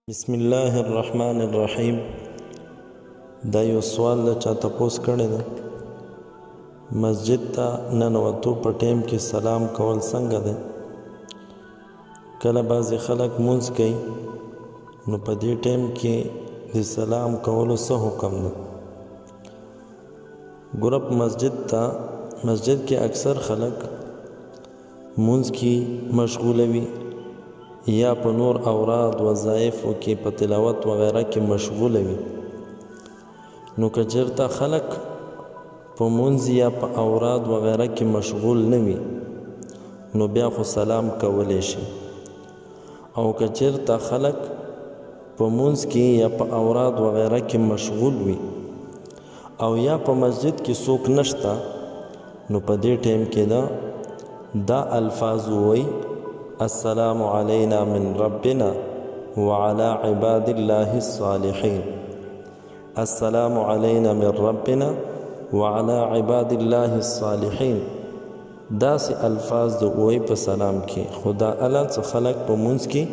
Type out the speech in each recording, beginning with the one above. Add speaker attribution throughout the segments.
Speaker 1: بسم الله الرحمن الرحیم. دا یو سوال له چا تپوس کړی دی، مسجد ته ننوتو په ټیم کې سلام کول څنګه دی؟ کله بعضې خلک مونځ کوي نو په دې ټیم کې د سلام کولو څه حکم دی؟ ګوره په مسجد کې اکثر خلک مونځ کې مشغوله وي یا په نور اوراد وظایفو کې په تلاوت وغیره کې مشغوله وي. نو که چېرته خلک په مونځ یا په اوراد وغیره کې مشغول نه وي نو بیا خو سلام کولی شي. او که چېرته خلک په مونځ کې یا په اوراد وغیره کې مشغول وي او یا په مسجد کې څوک نشته نو په دې ټیم کې دا الفاظ ووایي: السلام علینا من ربنا وعلى عباد الله الصالحین. السلام علینا من ربنا وعلى عباد الله الصالحین. داسې الفاظ د ووایي په سلام کې. خدا الله څه خلک په مونځ کې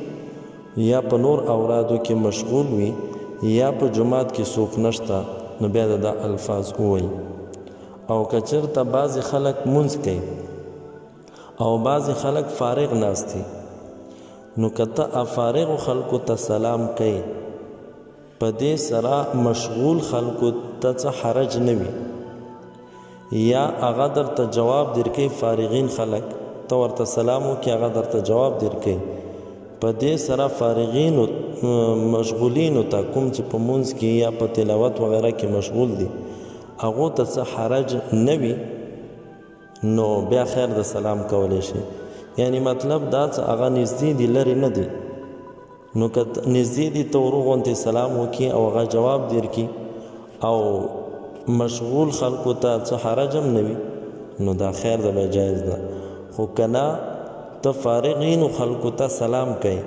Speaker 1: یا په نور اورادو کې مشغول وي یا په جماعت کې څوک نشته نو بیا دا الفاظ ووایي. او که چېرته بعضې خلک مونځ کوي او بعضې خلک فارغ ناست دي نو که ته فارغو خلکو ته سلام کوي په دې سره مشغول خلکو ته څه حرج نه وي، یا هغه درته جواب درکوي. فارغین خلک ته ورته سلام وکړي هغه درته جواب درکوي. په دې سره فارغینو مشغولینو ته کوم چې په مونځ کې یا په تلاوت وغیره کې مشغول دي هغو ته څه حرج نه وي نو بیا خیر د سلام کولی شي. یعنی مطلب دا څه هغه نږدې دي لرې نه دي، نو که نږدې دي ته ورو غوندې سلام وکړي او هغه جواب درکړي او مشغول خلکو ته څه حرج هم نه وي نو دا خیر د بیا جایز ده. خو که نه ته فارغینو خلکو ته سلام کوي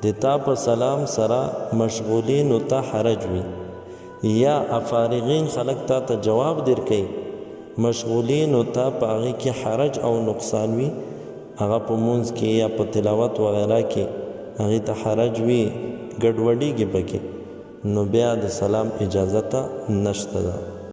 Speaker 1: د تا په سلام سره مشغولینو ته حرج وي یا فارغین خلک تا ته جواب درکوي مشغولینو ته په هغې کې حرج او نقصان وي، هغه په مونځ کې یا په تلاوت وغیره کې هغې ته حرج وي ګډوډېږي پکې نو بیا د سلام اجازه ته نشته ده.